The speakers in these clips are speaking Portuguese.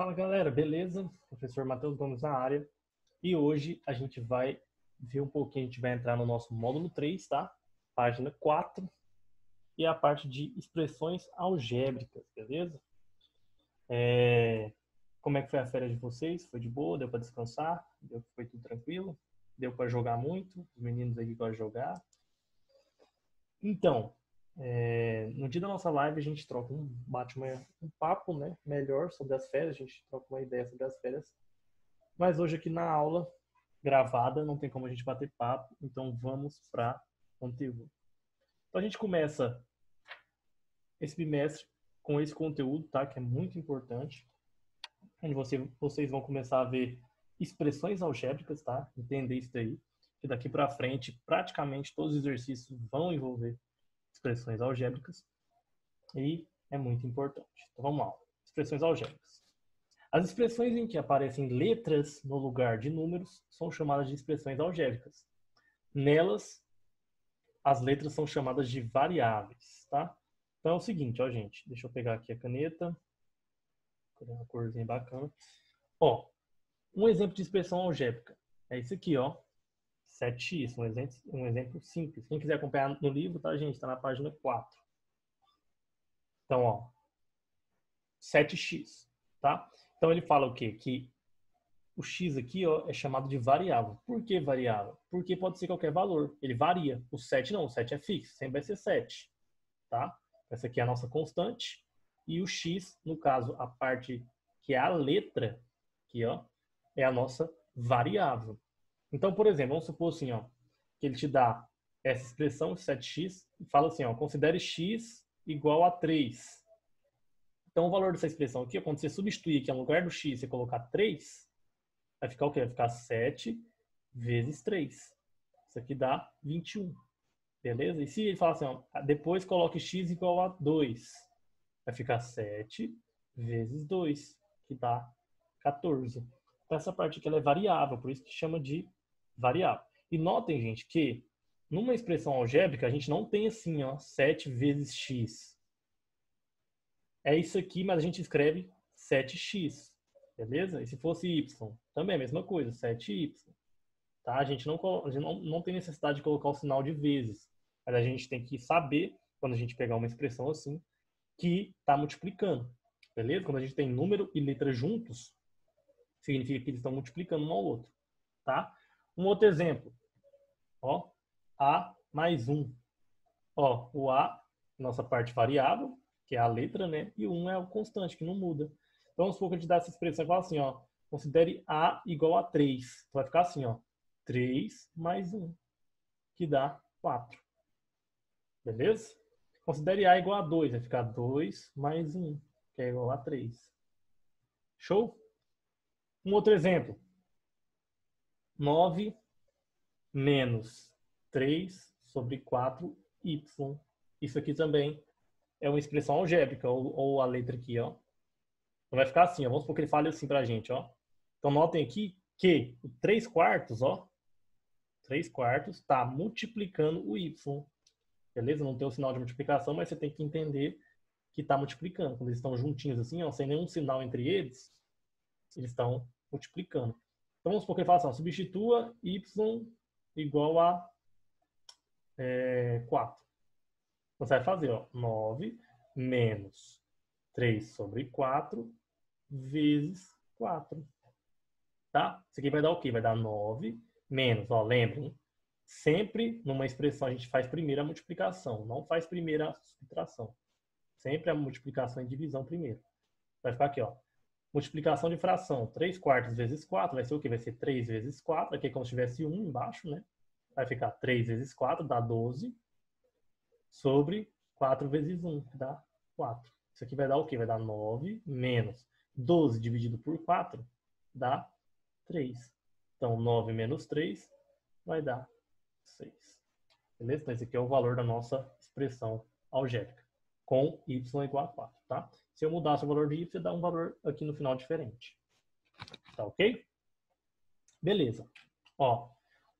Fala galera, beleza? Professor Matheus Gomes na área. E hoje a gente vai ver um pouquinho, a gente vai entrar no nosso módulo 3, tá? Página 4. E a parte de expressões algébricas, beleza? Como é que foi a férias de vocês? Foi de boa? Deu para descansar? Foi tudo tranquilo? Deu para jogar muito? Os meninos aí que gostam de jogar? Então, no dia da nossa live a gente troca bate um papo, né, melhor sobre as férias, a gente troca uma ideia sobre as férias. Mas hoje aqui na aula gravada não tem como a gente bater papo, então vamos para conteúdo. Então a gente começa esse bimestre com esse conteúdo, tá, que é muito importante, onde vocês vão começar a ver expressões algébricas, tá? Entender isso daí, que daqui para frente praticamente todos os exercícios vão envolver expressões algébricas e é muito importante. Então vamos lá, expressões algébricas. As expressões em que aparecem letras no lugar de números são chamadas de expressões algébricas. Nelas, as letras são chamadas de variáveis, tá? Então é o seguinte, ó, gente, deixa eu pegar aqui a caneta, uma corzinha bacana. Ó, um exemplo de expressão algébrica é esse aqui, ó, 7x, um exemplo simples. Quem quiser acompanhar no livro, tá, gente? Está na página 4. Então, ó, 7x, tá? Então, ele fala o quê? Que o x aqui, ó, é chamado de variável. Por que variável? Porque pode ser qualquer valor. Ele varia. O 7 não, o 7 é fixo, sempre vai ser 7, tá? Essa aqui é a nossa constante. E o x, no caso, a parte que é a letra, aqui, ó, é a nossa variável. Então, por exemplo, vamos supor assim, ó, que ele te dá essa expressão, 7x, e fala assim, ó, considere x igual a 3. Então, o valor dessa expressão aqui, quando você substituir aqui no lugar do x, você colocar 3, vai ficar o quê? Vai ficar 7 vezes 3. Isso aqui dá 21. Beleza? E se ele falar assim, ó, depois coloque x igual a 2, vai ficar 7 vezes 2, que dá 14. Então, essa parte aqui ela é variável, por isso que chama de variável. E notem, gente, que numa expressão algébrica, a gente não tem assim, ó, 7 vezes x. É isso aqui, mas a gente escreve 7x, beleza? E se fosse y, também é a mesma coisa, 7y. Tá? A gente não tem necessidade de colocar o sinal de vezes, mas a gente tem que saber, quando a gente pegar uma expressão assim, que está multiplicando, beleza? Quando a gente tem número e letra juntos, significa que eles estão multiplicando um ao outro, tá? Um outro exemplo, ó, a mais 1. Ó, o a, nossa parte variável, que é a letra, né? E o 1 é o constante, que não muda. Então, vamos supor que a gente dá essa expressão e fala assim, ó, considere a igual a 3. Então, vai ficar assim, ó, 3 mais 1, que dá 4. Beleza? Considere a igual a 2, vai ficar 2 mais 1, que é igual a 3. Show? Um outro exemplo. 9 menos 3 sobre 4y. Isso aqui também é uma expressão algébrica, ou a letra aqui, ó. Então vai ficar assim, ó. Vamos supor que ele fale assim pra gente, ó. Então notem aqui que o 3 quartos, ó, 3 quartos está multiplicando o y. Beleza? Não tem o sinal de multiplicação, mas você tem que entender que está multiplicando. Quando eles estão juntinhos assim, ó, sem nenhum sinal entre eles, eles estão multiplicando. Então vamos supor que ele fala assim, ó, substitua y igual a 4. Então você vai fazer, ó, 9 menos 3 sobre 4 vezes 4. Tá? Isso aqui vai dar o quê? Vai dar 9 menos, ó, lembrem, sempre numa expressão a gente faz primeiro a multiplicação, não faz primeiro a subtração. Sempre a multiplicação e divisão primeiro. Vai ficar aqui, ó. Multiplicação de fração, 3 quartos vezes 4, vai ser o quê? Vai ser 3 vezes 4, aqui é como se tivesse 1 embaixo, né? Vai ficar 3 vezes 4, dá 12, sobre 4 vezes 1, que dá 4. Isso aqui vai dar o quê? Vai dar 9 menos 12 dividido por 4, dá 3. Então, 9 menos 3 vai dar 6. Beleza? Então, esse aqui é o valor da nossa expressão algébrica, com y igual a 4, tá? Se eu mudasse o valor de y, você dá um valor aqui no final diferente. Tá ok? Beleza. Ó,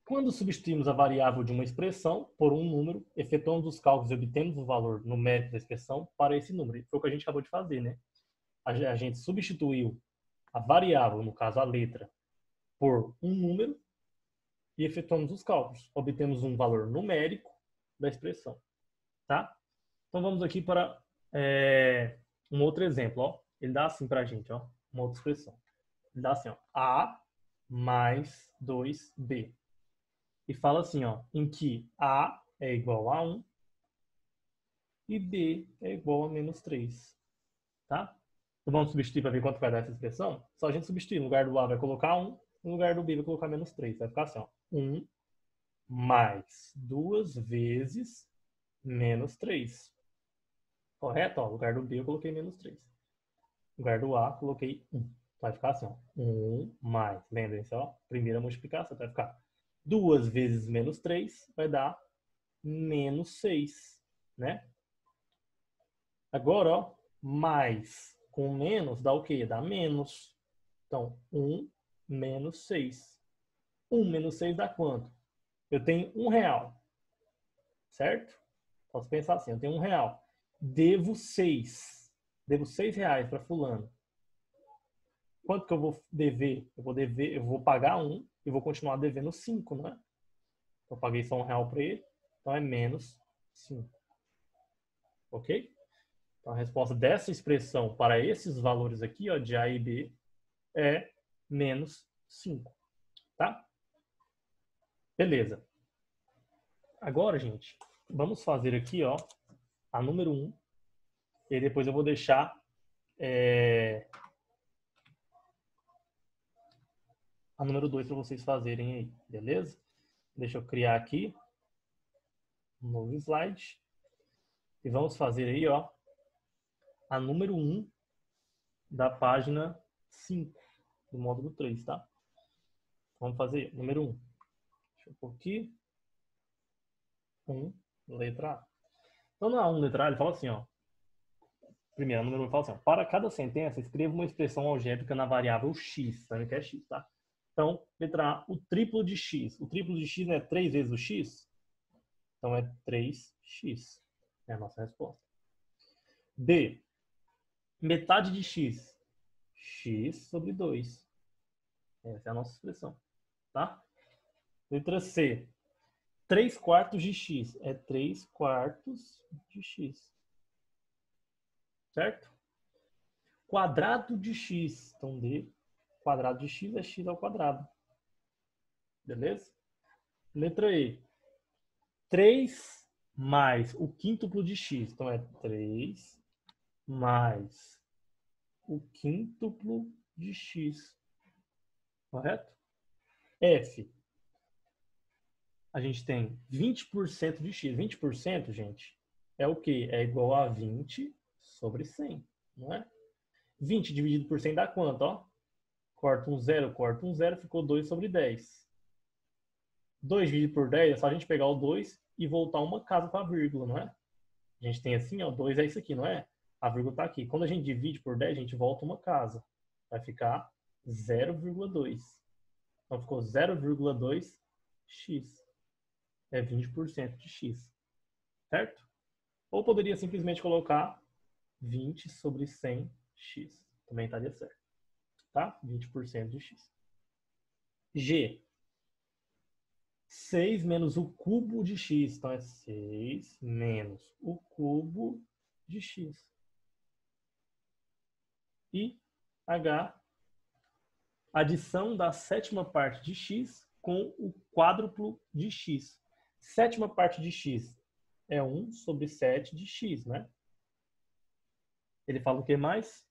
quando substituímos a variável de uma expressão por um número, efetuamos os cálculos e obtemos o valor numérico da expressão para esse número. Foi o que a gente acabou de fazer, né? A gente substituiu a variável, no caso a letra, por um número e efetuamos os cálculos. Obtemos um valor numérico da expressão. Tá? Então vamos aqui para um outro exemplo. Ó. Ele dá assim para a gente, ó, uma outra expressão. Ele dá assim, ó, A mais 2B. E fala assim, ó, em que A é igual a 1 e B é igual a menos 3. Tá? Então vamos substituir para ver quanto vai dar essa expressão? Só a gente substituir. No lugar do A vai colocar 1, no lugar do B vai colocar menos 3. Vai ficar assim, ó, 1 mais 2 vezes menos 3. Correto? Ó, no lugar do B eu coloquei menos 3. No lugar do A coloquei 1. Vai ficar assim, ó, 1 mais, lembrem-se, ó, primeira multiplicação, vai ficar 2 vezes menos 3 vai dar menos 6, né? Agora, ó, mais com menos dá o quê? Dá menos. Então, 1 menos 6. 1 menos 6 dá quanto? Eu tenho R$1, certo? Posso pensar assim, eu tenho R$1. Devo 6. Devo R$6 para fulano. Quanto que eu vou dever? Eu vou pagar 1 e vou continuar devendo 5, não é? Eu paguei só R$1 para ele, então é menos 5. Ok? Então a resposta dessa expressão para esses valores aqui, ó, de A e B, é menos 5. Tá? Beleza. Agora, gente, vamos fazer aqui, ó, a número 1. E depois eu vou deixar a número 2 para vocês fazerem aí, beleza? Deixa eu criar aqui um novo slide. E vamos fazer aí, ó, a número 1 da página 5 do módulo 3, tá? Vamos fazer aí, número 1. Deixa eu pôr aqui. 1, letra A. Então, na 1, letra A, ele fala assim, ó. Primeiro, número 1 fala assim, ó, para cada sentença, escreva uma expressão algébrica na variável x. Também que é x, tá? Então, letra A, o triplo de x. O triplo de x é 3 vezes o x? Então, é 3x. É a nossa resposta. B, metade de x. X sobre 2. Essa é a nossa expressão. Tá? Letra C, 3 quartos de x. É 3 quartos de x. Certo? Quadrado de x. Então, D, quadrado de x é x ao quadrado. Beleza? Letra E, 3 mais o quíntuplo de x. Então, é 3 mais o quíntuplo de x. Correto? F, a gente tem 20% de x. 20%, gente, é o quê? É igual a 20 sobre 100, não é? 20 dividido por 100 dá quanto, ó? Corta um 0, ficou 2 sobre 10. 2 dividido por 10 é só a gente pegar o 2 e voltar uma casa para a vírgula, não é? A gente tem assim, ó, 2 é isso aqui, não é? A vírgula está aqui. Quando a gente divide por 10, a gente volta uma casa. Vai ficar 0,2. Então ficou 0,2x. É 20% de x. Certo? Ou poderia simplesmente colocar 20 sobre 100x. Também estaria certo. Tá? 20% de x. G. 6 menos o cubo de x. Então é 6 menos o cubo de x. E H. Adição da sétima parte de x com o quádruplo de x. Sétima parte de x é 1 sobre 7 de x, né? Ele fala o que mais?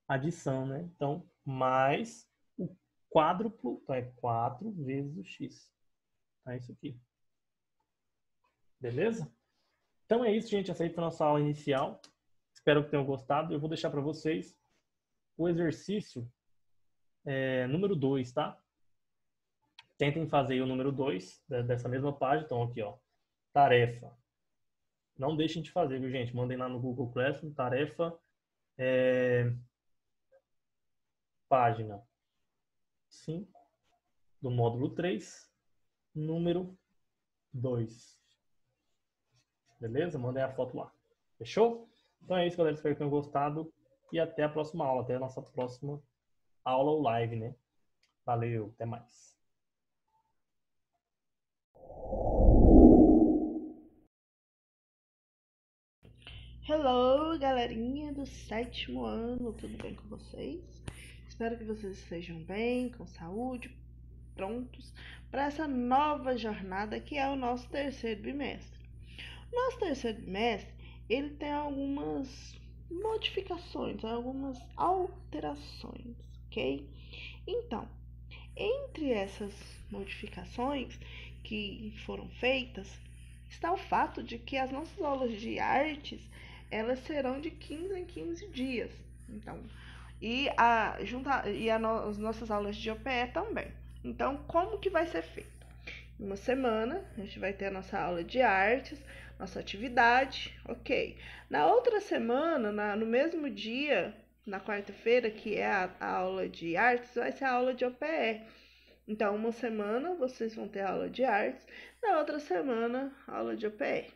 Adição, né? Então, mais o quádruplo, então é 4 vezes o x. Então, é isso aqui. Beleza? Então é isso, gente. Essa aí foi a nossa aula inicial. Espero que tenham gostado. Eu vou deixar para vocês o exercício número 2, tá? Tentem fazer o número 2 dessa mesma página. Então, aqui, ó. Tarefa. Não deixem de fazer, viu, gente? Mandem lá no Google Classroom. Tarefa. Página 5 do módulo 3, número 2. Beleza? Mandem a foto lá. Fechou? Então é isso, galera. Espero que tenham gostado. E até a próxima aula, até a nossa próxima aula ou live, né? Valeu, até mais. Hello, galerinha do 7º ano, tudo bem com vocês? Espero que vocês estejam bem, com saúde, prontos para essa nova jornada que é o nosso terceiro bimestre. O nosso terceiro bimestre, ele tem algumas modificações, algumas alterações, ok? Então, entre essas modificações que foram feitas, está o fato de que as nossas aulas de artes, elas serão de 15 em 15 dias. Então, as nossas aulas de OPE também. Então, como que vai ser feito? Uma semana, a gente vai ter a nossa aula de artes, nossa atividade, ok. Na outra semana, no mesmo dia, na quarta-feira, que é a aula de artes, vai ser a aula de OPE. Então, uma semana vocês vão ter aula de artes, na outra semana, aula de OPE,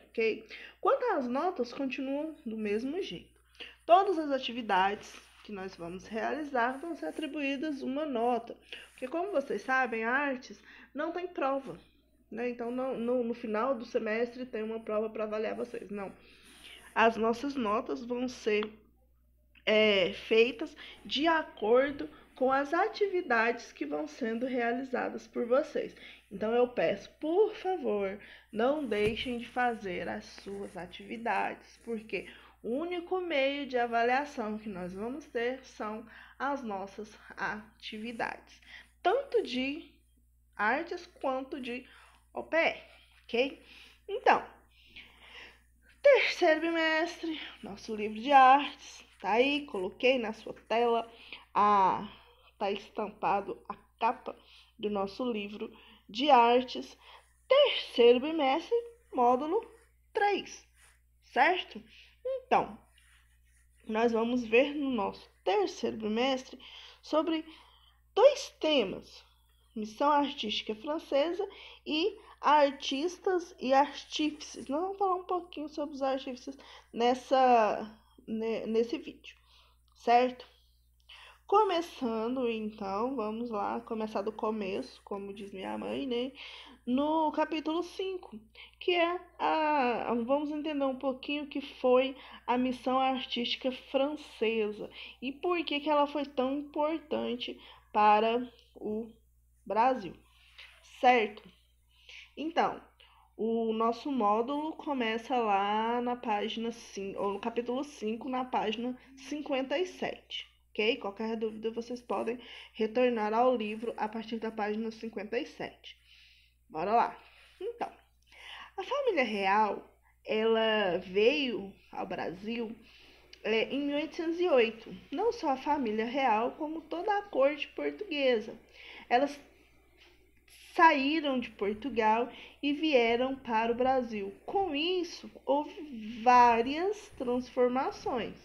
ok? Quanto às notas, continuam do mesmo jeito. Todas as atividades que nós vamos realizar vão ser atribuídas uma nota, porque como vocês sabem, artes não tem prova, né? Então, no final do semestre tem uma prova para avaliar vocês, não. As nossas notas vão ser feitas de acordo com as atividades que vão sendo realizadas por vocês. Então eu peço, por favor, não deixem de fazer as suas atividades, porque o único meio de avaliação que nós vamos ter são as nossas atividades, tanto de artes quanto de OPE, ok? Então, terceiro bimestre, nosso livro de artes, tá aí, coloquei na sua tela, tá estampado a capa do nosso livro de artes, terceiro bimestre, módulo 3, certo? Então, nós vamos ver no nosso terceiro bimestre sobre 2 temas: missão artística francesa e artistas e artífices. Nós vamos falar um pouquinho sobre os artífices nesse vídeo, certo? Começando, então, vamos lá, começar do começo, como diz minha mãe, né? No capítulo 5, que é vamos entender um pouquinho o que foi a missão artística francesa e por que ela foi tão importante para o Brasil, certo? Então, o nosso módulo começa lá na página 5, ou no capítulo 5, na página 57, ok? Qualquer dúvida vocês podem retornar ao livro a partir da página 57. Bora lá. Então, a família real, ela veio ao Brasil em 1808. Não só a família real, como toda a corte portuguesa. Elas saíram de Portugal e vieram para o Brasil. Com isso, houve várias transformações,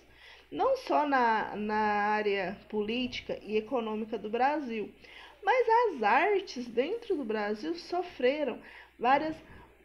não só na área política e econômica do Brasil, mas as artes dentro do Brasil sofreram várias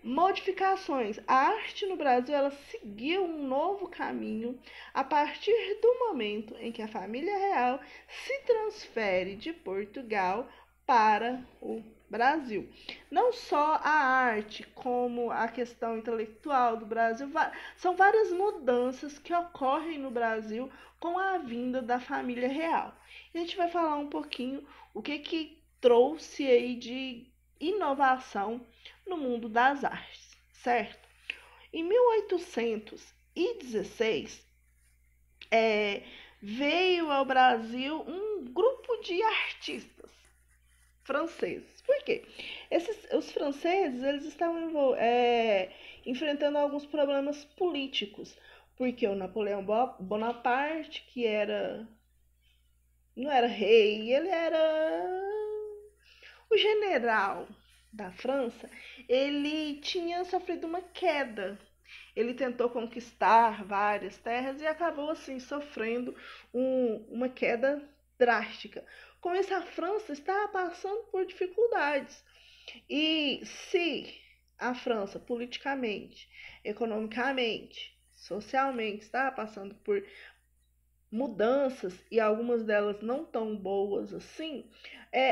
modificações. A arte no Brasil ela seguiu um novo caminho a partir do momento em que a família real se transfere de Portugal para o Brasil. Não só a arte, como a questão intelectual do Brasil, são várias mudanças que ocorrem no Brasil com a vinda da família real. E a gente vai falar um pouquinho o que trouxe aí de inovação no mundo das artes, certo? Em 1816, veio ao Brasil um grupo de artistas franceses. Por quê? Os franceses eles estavam enfrentando alguns problemas políticos, porque o Napoleão Bonaparte, que não era rei, ele era o general da França, ele tinha sofrido uma queda. Ele tentou conquistar várias terras e acabou assim sofrendo uma queda drástica. Com isso, a França estava passando por dificuldades. E se a França, politicamente, economicamente, socialmente, estava passando por mudanças, e algumas delas não tão boas assim,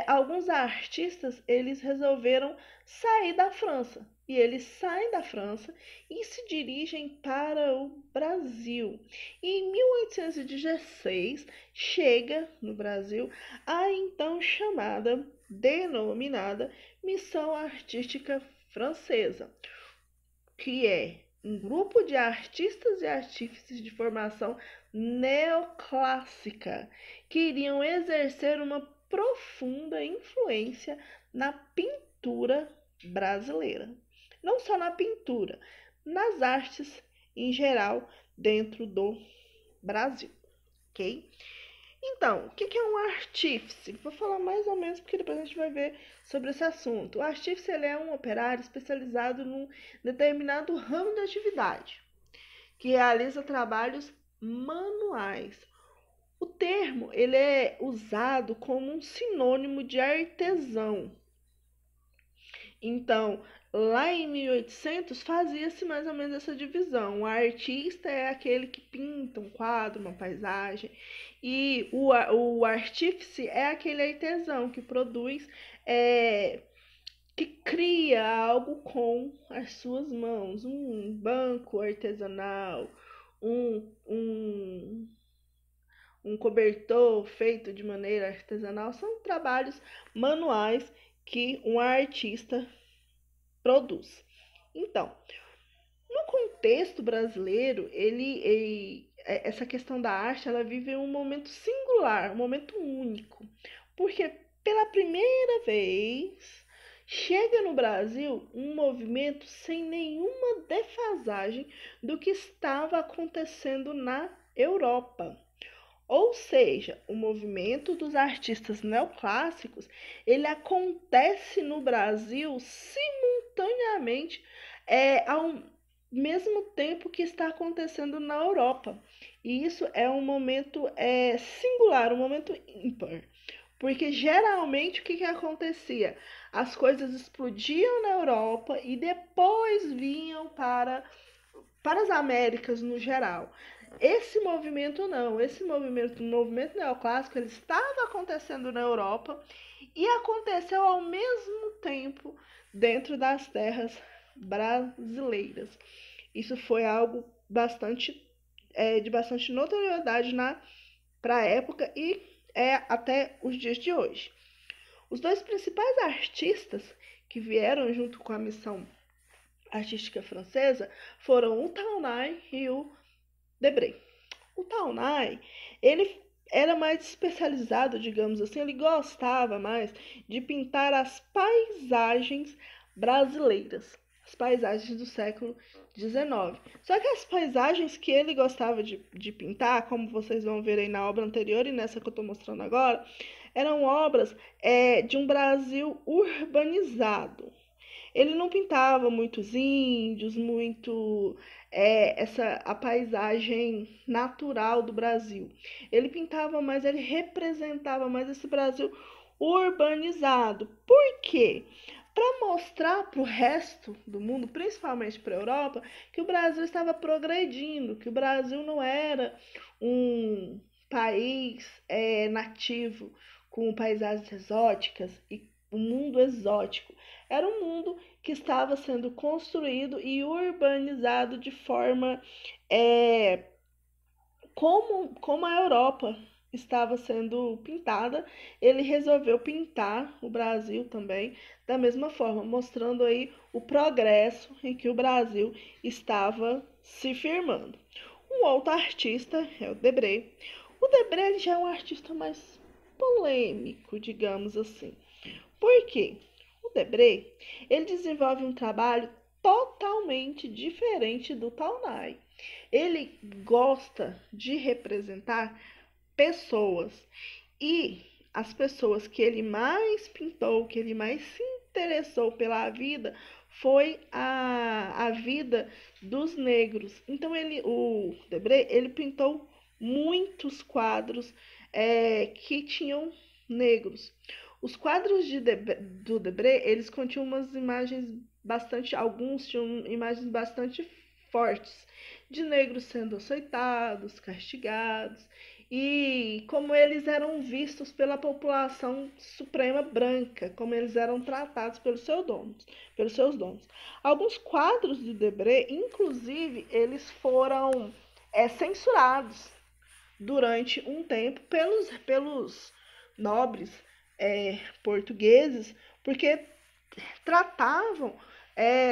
alguns artistas eles resolveram sair da França. E eles saem da França e se dirigem para o Brasil. E em 1816 chega no Brasil a então chamada, denominada Missão Artística Francesa, que é um grupo de artistas e artífices de formação neoclássica que iriam exercer uma profunda influência na pintura brasileira. Não só na pintura, nas artes em geral dentro do Brasil, ok? Então, o que é um artífice? Vou falar mais ou menos porque depois a gente vai ver sobre esse assunto. O artífice ele é um operário especializado num determinado ramo de atividade, que realiza trabalhos manuais. O termo ele é usado como um sinônimo de artesão. Então, lá em 1800 fazia-se mais ou menos essa divisão. O artista é aquele que pinta um quadro, uma paisagem, e o artífice é aquele artesão que produz, que cria algo com as suas mãos, um banco artesanal, um cobertor feito de maneira artesanal, são trabalhos manuais que um artista produz. Então, no contexto brasileiro, essa questão da arte, ela vive um momento singular, um momento único, porque pela primeira vez chega no Brasil um movimento sem nenhuma defasagem do que estava acontecendo na Europa. Ou seja, o movimento dos artistas neoclássicos, ele acontece no Brasil simultaneamente, ao mesmo tempo que está acontecendo na Europa. E isso é um momento singular, um momento ímpar. Porque geralmente o que acontecia? As coisas explodiam na Europa e depois vinham para as Américas no geral. Esse movimento não, o movimento neoclássico, ele estava acontecendo na Europa e aconteceu ao mesmo tempo dentro das terras brasileiras. Isso foi algo de bastante notoriedade para a época e até os dias de hoje. Os dois principais artistas que vieram junto com a missão artística francesa foram o Taunay e o Debré. O Taunay, ele era mais especializado, digamos assim, ele gostava mais de pintar as paisagens brasileiras, as paisagens do século XIX. Só que as paisagens que ele gostava de pintar, como vocês vão ver aí na obra anterior e nessa que eu estou mostrando agora, eram obras de um Brasil urbanizado. Ele não pintava muitos índios, a paisagem natural do Brasil. Ele pintava mais, ele representava mais esse Brasil urbanizado. Por quê? Para mostrar para o resto do mundo, principalmente para a Europa, que o Brasil estava progredindo, que o Brasil não era um país nativo com paisagens exóticas e um mundo exótico. Era um mundo que estava sendo construído e urbanizado de forma como a Europa estava sendo pintada. Ele resolveu pintar o Brasil também da mesma forma, mostrando aí o progresso em que o Brasil estava se firmando. Um outro artista é o Debré. O Debré ele já é um artista mais polêmico, digamos assim. Por quê? O Debré, ele desenvolve um trabalho totalmente diferente do Taunay. Ele gosta de representar pessoas e as pessoas que ele mais pintou, que ele mais se interessou pela vida, foi a vida dos negros. Então o Debré, ele pintou muitos quadros que tinham negros. Os quadros do Debré, eles continham umas imagens alguns tinham imagens bastante fortes de negros sendo açoitados, castigados. e como eles eram vistos pela população suprema branca, como eles eram tratados pelos seus donos. Alguns quadros de Debré, inclusive, eles foram censurados durante um tempo pelos nobres portugueses, porque tratavam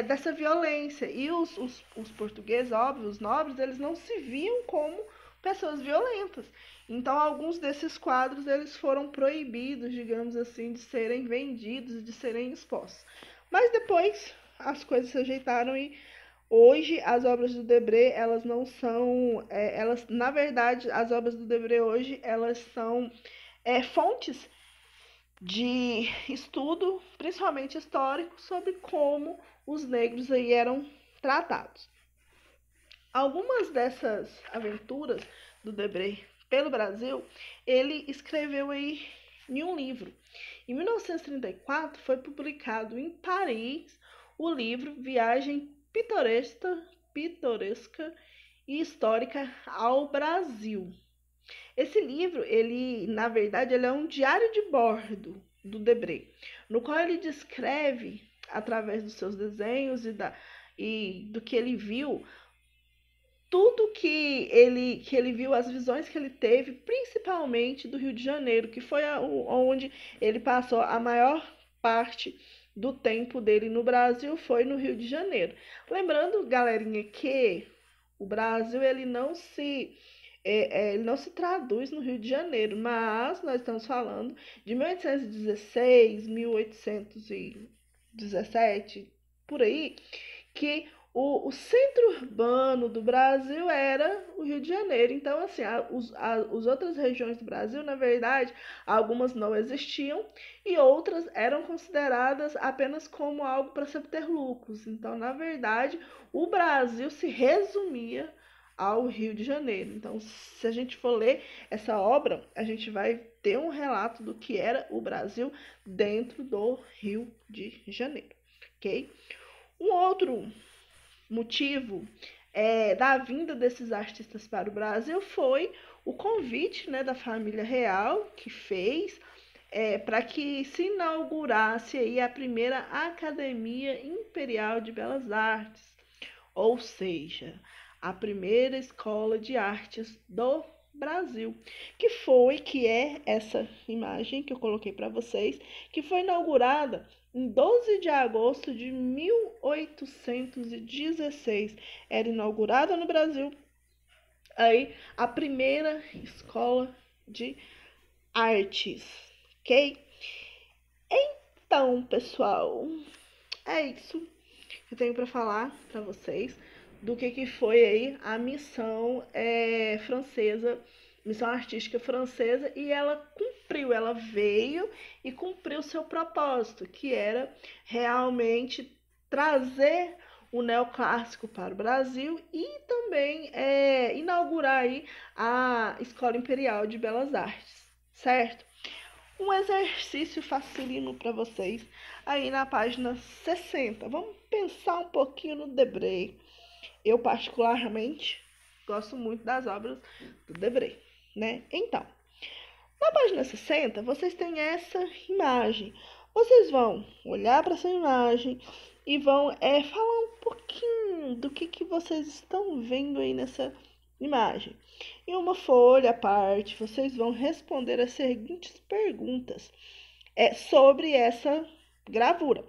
dessa violência. E os portugueses, óbvio, os nobres, eles não se viam como pessoas violentas. Então, alguns desses quadros eles foram proibidos, digamos assim, de serem vendidos, de serem expostos. Mas depois as coisas se ajeitaram e hoje as obras do Debré, elas não são, elas, na verdade, as obras do Debré hoje, elas são fontes de estudo, principalmente histórico, sobre como os negros aí eram tratados. Algumas dessas aventuras do Debré pelo Brasil, ele escreveu aí em um livro. Em 1934 foi publicado em Paris o livro Viagem Pitoresca e Histórica ao Brasil. Esse livro, ele, na verdade, ele é um diário de bordo do Debré, no qual ele descreve, através dos seus desenhos e do que ele viu, tudo que ele viu, as visões que ele teve, principalmente do Rio de Janeiro, que foi onde ele passou a maior parte do tempo dele no Brasil, foi no Rio de Janeiro. Lembrando, galerinha, que o Brasil ele não se traduz no Rio de Janeiro, mas nós estamos falando de 1816, 1817, por aí, que o centro urbano do Brasil era o Rio de Janeiro. Então, assim, as outras regiões do Brasil, na verdade, algumas não existiam e outras eram consideradas apenas como algo para se obter lucros. Então, na verdade, o Brasil se resumia ao Rio de Janeiro. Então, se a gente for ler essa obra, a gente vai ter um relato do que era o Brasil dentro do Rio de Janeiro, ok? Um outro motivo da vinda desses artistas para o Brasil foi o convite, né, da família real que fez para que se inaugurasse aí a primeira Academia Imperial de Belas Artes, ou seja, a primeira escola de artes do Brasil, que é essa imagem que eu coloquei para vocês, que foi inaugurada em 12 de agosto de 1816. Era inaugurada no Brasil aí a primeira escola de artes, ok? Então, pessoal, é isso que eu tenho para falar para vocês do que foi aí a missão francesa, missão artística francesa, e ela cumpriu, ela veio e cumpriu seu propósito, que era realmente trazer o neoclássico para o Brasil e também inaugurar aí a Escola Imperial de Belas Artes, certo? Um exercício facilino para vocês aí na página 60. Vamos pensar um pouquinho no Debré. Eu, particularmente, gosto muito das obras do Debré, né? Então, na página 60, vocês têm essa imagem. Vocês vão olhar para essa imagem e vão falar um pouquinho do que vocês estão vendo aí nessa imagem. Em uma folha à parte, vocês vão responder as seguintes perguntas sobre essa gravura.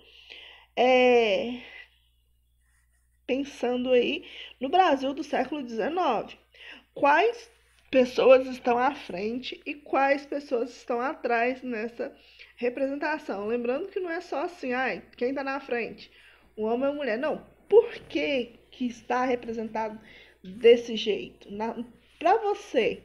Pensando aí no Brasil do século XIX. Quais pessoas estão à frente e quais pessoas estão atrás nessa representação? Lembrando que não é só assim, quem está na frente? Um homem ou mulher? Não. Por que está representado desse jeito? Para você,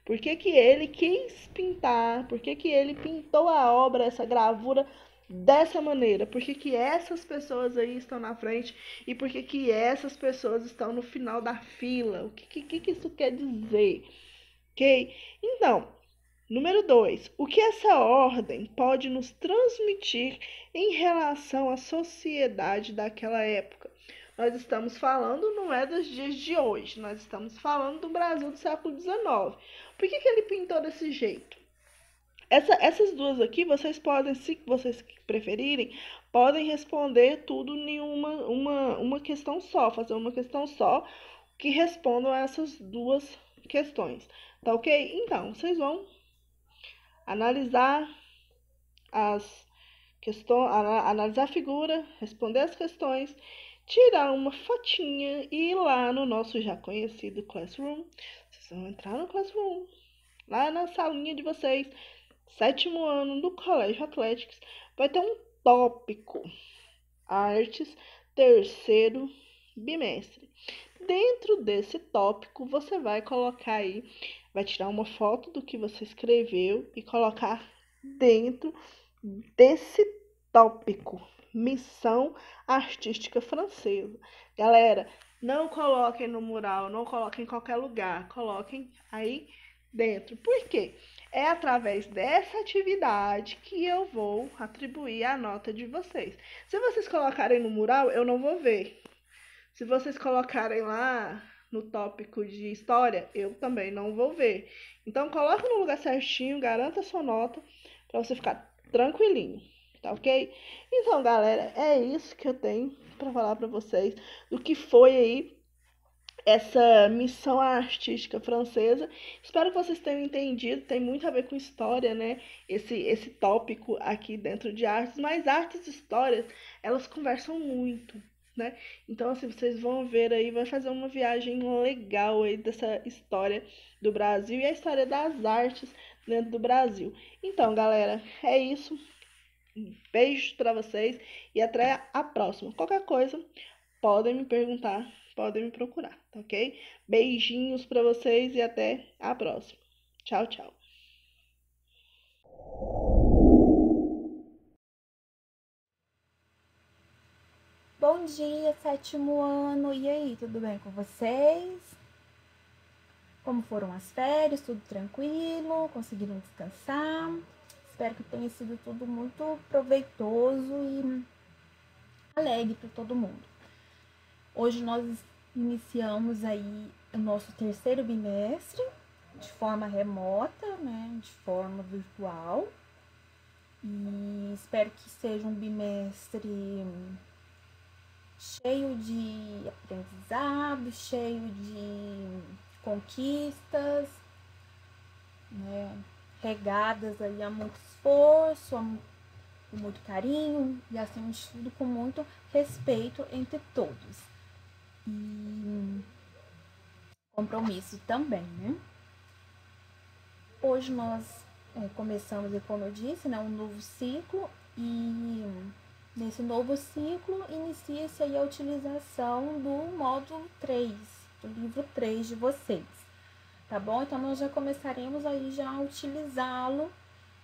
por que ele quis pintar? Por que ele pintou a obra, essa gravura dessa maneira? Por que essas pessoas aí estão na frente e por que essas pessoas estão no final da fila? O que isso quer dizer? Ok? Então, número 2. O que essa ordem pode nos transmitir em relação à sociedade daquela época? nós estamos falando não é dos dias de hoje, nós estamos falando do Brasil do século XIX. Por que ele pintou desse jeito? Essas duas aqui, vocês podem, se vocês preferirem, podem responder tudo em uma questão só, fazer uma questão só que respondam a essas duas questões, tá ok? Então, vocês vão analisar as questões, analisar a figura, responder as questões, tirar uma fotinha e ir lá no nosso já conhecido Classroom. Vocês vão entrar no Classroom, lá na salinha de vocês, 7º ano do Colégio Atléticos, vai ter um tópico, Artes, 3º bimestre. Dentro desse tópico, você vai colocar aí, vai tirar uma foto do que você escreveu e colocar dentro desse tópico, Missão Artística Francesa. Galera, não coloquem no mural, não coloquem em qualquer lugar, coloquem aí dentro. Por quê? É através dessa atividade que eu vou atribuir a nota de vocês. Se vocês colocarem no mural, eu não vou ver. Se vocês colocarem lá no tópico de história, eu também não vou ver. Então, coloca no lugar certinho, garanta a sua nota, para você ficar tranquilinho, tá ok? Então, galera, é isso que eu tenho para falar para vocês do que foi aí essa missão artística francesa. Espero que vocês tenham entendido, tem muito a ver com história, né? Esse tópico aqui dentro de artes, mas artes e histórias, elas conversam muito, né? Então, assim, vocês vão ver aí, vai fazer uma viagem legal aí dessa história do Brasil e a história das artes dentro do Brasil. Então, galera, é isso. Beijos para vocês e até a próxima. Qualquer coisa, podem me perguntar, podem me procurar, tá ok? Beijinhos para vocês e até a próxima. Tchau, tchau. Bom dia, 7º ano. E aí, tudo bem com vocês? Como foram as férias? Tudo tranquilo? Conseguiram descansar? Espero que tenha sido tudo muito proveitoso e alegre para todo mundo. Hoje nós iniciamos aí o nosso 3º bimestre de forma remota, né, de forma virtual. E espero que seja um bimestre cheio de aprendizado, cheio de conquistas, né, regadas aí a muito esforço, com muito carinho e, acima de tudo, com muito respeito entre todos. E compromisso também, né? Hoje nós começamos, como eu disse, né, um novo ciclo e nesse novo ciclo inicia-se aí a utilização do módulo 3, do livro 3 de vocês, tá bom? Então nós já começaremos aí já a utilizá-lo,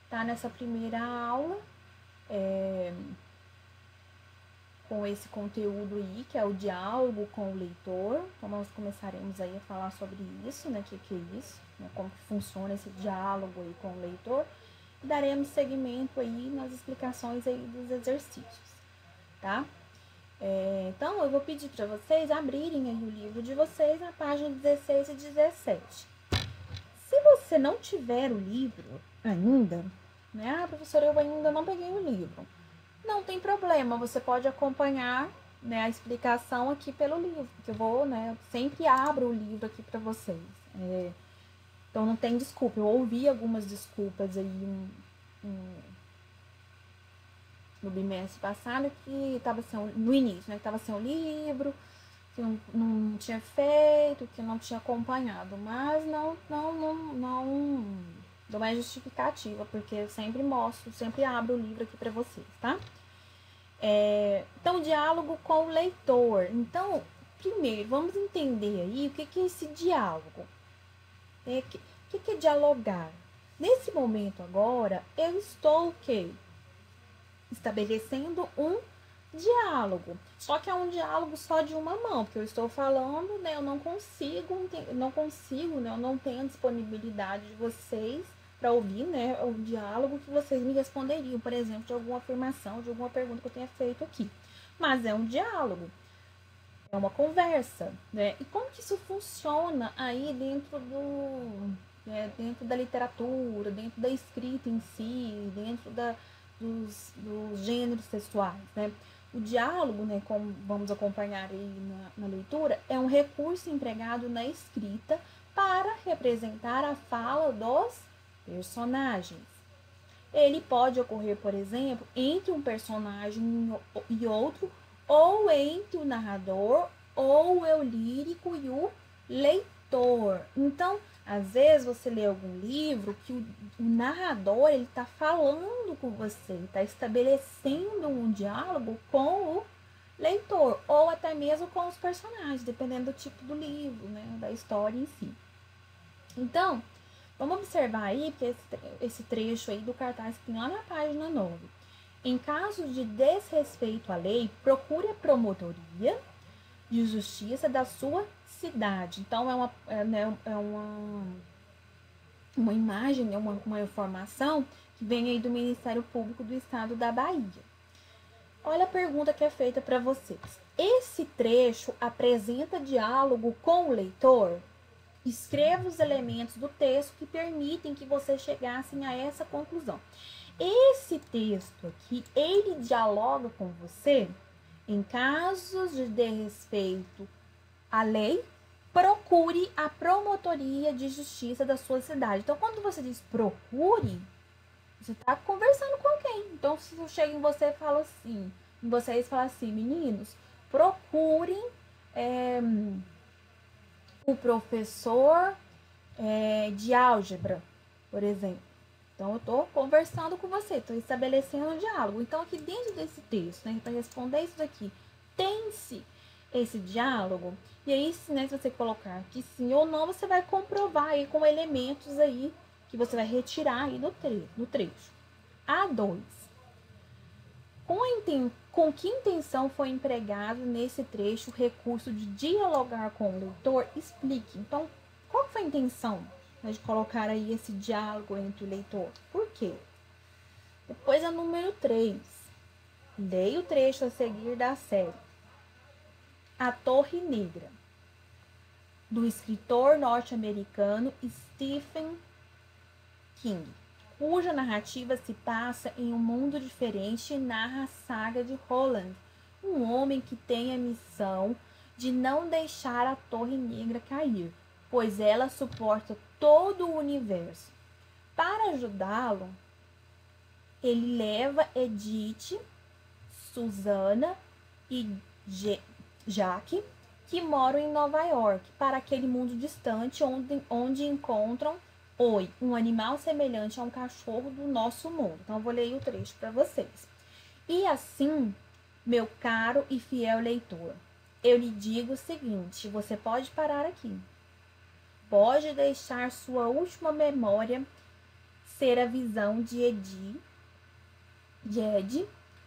tá? Nessa primeira aula, com esse conteúdo aí, que é o diálogo com o leitor. Então nós começaremos aí a falar sobre isso, né? Que é isso, né? Como que funciona esse diálogo aí com o leitor. E daremos seguimento aí nas explicações aí dos exercícios, tá? Então eu vou pedir para vocês abrirem aí o livro de vocês na página 16 e 17. Se você não tiver o livro ainda, né? Ah, professora, eu ainda não peguei o livro. Não tem problema, você pode acompanhar, né, a explicação aqui pelo livro, que eu vou, né, eu sempre abro o livro aqui para vocês. Então não tem desculpa, eu ouvi algumas desculpas aí no bimestre passado que estava no início, né, que estava sem o livro, que não tinha feito, que não tinha acompanhado, mas não é justificativa, porque eu sempre mostro, sempre abro o livro aqui para vocês, tá? Então, diálogo com o leitor. Então, primeiro, vamos entender aí o que é esse diálogo. O que é dialogar? Nesse momento agora, eu estou o quê? Estabelecendo um diálogo. Só que é um diálogo só de uma mão, porque eu estou falando, né? Eu não consigo, né? Eu não tenho a disponibilidade de vocês para ouvir, né, o diálogo que vocês me responderiam, por exemplo, de alguma afirmação, de alguma pergunta que eu tenha feito aqui. Mas é um diálogo. É uma conversa, né? E como que isso funciona aí dentro da literatura, dentro da escrita em si, dentro dos gêneros textuais, né? O diálogo, né, como vamos acompanhar aí na leitura, é um recurso empregado na escrita para representar a fala dos personagens. Ele pode ocorrer, por exemplo, entre um personagem e outro, ou entre o narrador, ou o eu lírico e o leitor. Então, às vezes você lê algum livro que o narrador ele está falando com você, está estabelecendo um diálogo com o leitor, ou até mesmo com os personagens, dependendo do tipo do livro, né, da história em si. Então, vamos observar aí, porque esse trecho aí do cartaz que tem lá na página 9. Em caso de desrespeito à lei, procure a promotoria de justiça da sua cidade. Então, uma imagem, uma informação que vem aí do Ministério Público do Estado da Bahia. Olha a pergunta que é feita para vocês. Esse trecho apresenta diálogo com o leitor? Escreva os elementos do texto que permitem que vocês chegassem a essa conclusão. Esse texto aqui, ele dialoga com você em casos de desrespeito à lei, procure a promotoria de justiça da sua cidade. Então, quando você diz procure, você está conversando com alguém. Então, se eu chego em você e falo assim, vocês falam assim, meninos, procurem o professor de álgebra, por exemplo. Então, eu estou conversando com você, estou estabelecendo um diálogo. Então, aqui dentro desse texto, né, para responder isso daqui, tem-se esse diálogo. E aí, se você colocar que sim ou não, você vai comprovar aí com elementos aí que você vai retirar aí do trecho. A2. Com que intenção foi empregado nesse trecho o recurso de dialogar com o leitor? Explique. Então, qual foi a intenção de colocar aí esse diálogo entre o leitor? Por quê? Depois a número 3. Leia o trecho a seguir da série A Torre Negra, do escritor norte-americano Stephen King, cuja narrativa se passa em um mundo diferente e narra a saga de Roland, um homem que tem a missão de não deixar a Torre Negra cair, pois ela suporta todo o universo. Para ajudá-lo, ele leva Edith, Susana e Jack, que moram em Nova York, para aquele mundo distante onde encontram um animal semelhante a um cachorro do nosso mundo. Então, eu vou ler o trecho para vocês. E assim, meu caro e fiel leitor, eu lhe digo o seguinte, você pode parar aqui. Pode deixar sua última memória ser a visão de Ed,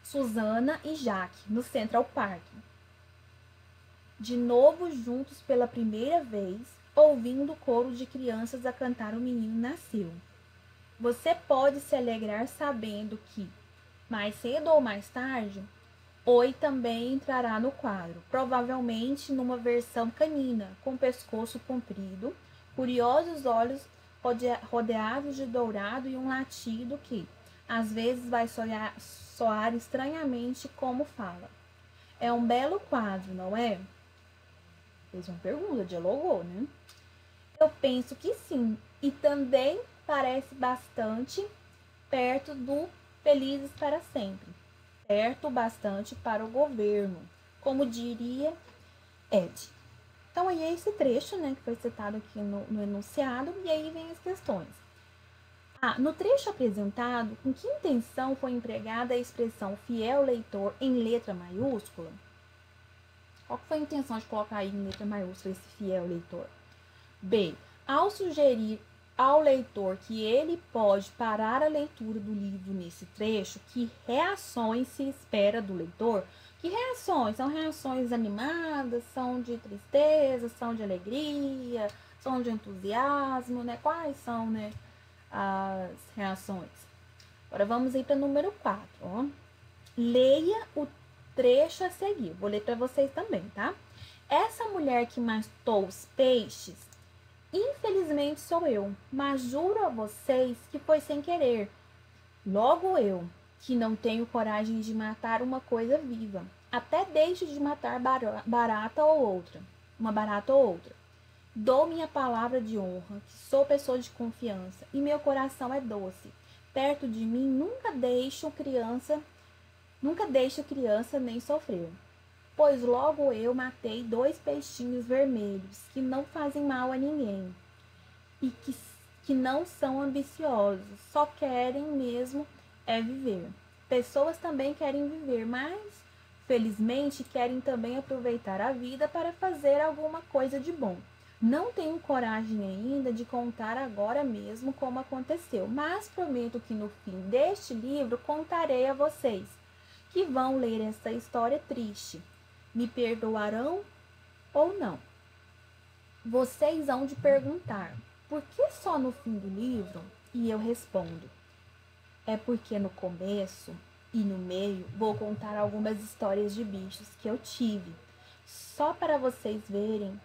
Susana e Jack no Central Park. De novo juntos pela primeira vez, ouvindo o coro de crianças a cantar O Menino Nasceu. Você pode se alegrar sabendo que, mais cedo ou mais tarde, Oi também entrará no quadro, provavelmente numa versão canina, com pescoço comprido, curiosos olhos rodeados de dourado e um latido que, às vezes, vai soar estranhamente como fala. É um belo quadro, não é? Fez uma pergunta, dialogou, né? Eu penso que sim, e também parece bastante perto do Felizes para Sempre. Perto bastante para o governo, como diria Ed. Então, aí é esse trecho, né, que foi citado aqui no enunciado, e aí vem as questões. No trecho apresentado, com que intenção foi empregada a expressão fiel leitor em letra maiúscula? Qual foi a intenção de colocar aí em letra maiúscula esse fiel leitor? B. Ao sugerir ao leitor que ele pode parar a leitura do livro nesse trecho, que reações se espera do leitor? Que reações? São reações animadas, são de tristeza, são de alegria, são de entusiasmo, né? Quais são, né, as reações? Agora vamos aí para o número 4, ó. Leia o trecho a seguir. Vou ler para vocês também, tá? Essa mulher que matou os peixes, infelizmente sou eu, mas juro a vocês que foi sem querer. Logo eu, que não tenho coragem de matar uma coisa viva, até deixo de matar barata ou outra, uma barata ou outra. Dou minha palavra de honra, que sou pessoa de confiança e meu coração é doce. Perto de mim nunca deixo criança nem sofrer. Pois logo eu matei 2 peixinhos vermelhos que não fazem mal a ninguém e que não são ambiciosos, só querem mesmo é viver. Pessoas também querem viver, mas felizmente querem também aproveitar a vida para fazer alguma coisa de bom. Não tenho coragem ainda de contar agora mesmo como aconteceu, mas prometo que no fim deste livro contarei a vocês que vão ler essa história triste. Me perdoarão ou não? Vocês hão de perguntar, por que só no fim do livro? E eu respondo, é porque no começo e no meio vou contar algumas histórias de bichos que eu tive, só para vocês verem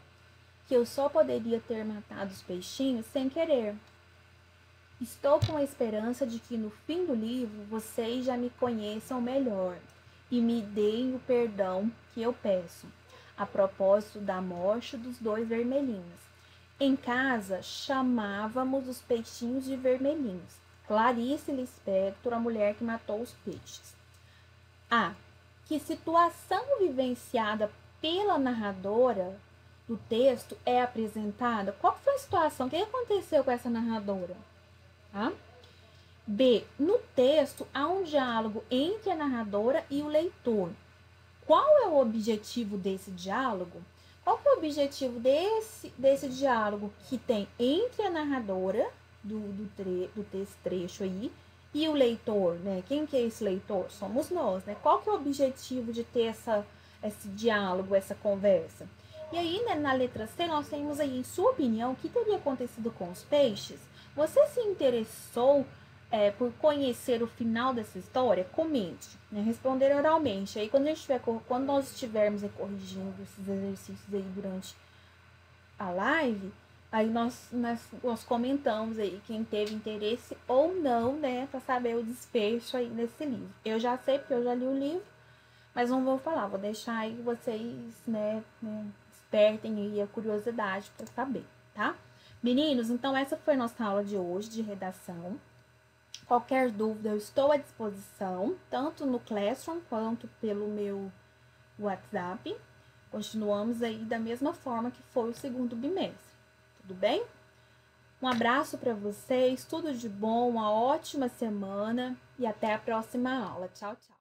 que eu só poderia ter matado os peixinhos sem querer. Estou com a esperança de que no fim do livro vocês já me conheçam melhor e me deem o perdão que eu peço, a propósito da morte dos 2 vermelhinhos. Em casa chamávamos os peixinhos de vermelhinhos. Clarice Lispector, a mulher que matou os peixes. Que situação vivenciada pela narradora do texto é apresentada? Qual foi a situação? O que aconteceu com essa narradora? B. No texto há um diálogo entre a narradora e o leitor. Qual é o objetivo desse diálogo? Qual é o objetivo desse diálogo que tem entre a narradora do trecho aí e o leitor, né? Quem que é esse leitor? Somos nós, né? Qual que é o objetivo de ter esse diálogo, essa conversa? E aí, né, na letra C, nós temos aí, em sua opinião, o que teria acontecido com os peixes? Você se interessou por conhecer o final dessa história? Comente, né? Responder oralmente. Aí, quando nós estivermos corrigindo esses exercícios aí durante a live, aí nós comentamos aí quem teve interesse ou não, né, para saber o desfecho aí nesse livro. Eu já sei, porque eu já li o livro, mas não vou falar, vou deixar aí vocês, né despertem aí a curiosidade para saber, tá? Meninos, então essa foi a nossa aula de hoje de redação. Qualquer dúvida eu estou à disposição, tanto no Classroom quanto pelo meu WhatsApp. Continuamos aí da mesma forma que foi o segundo bimestre, tudo bem? Um abraço para vocês, tudo de bom, uma ótima semana e até a próxima aula. Tchau, tchau.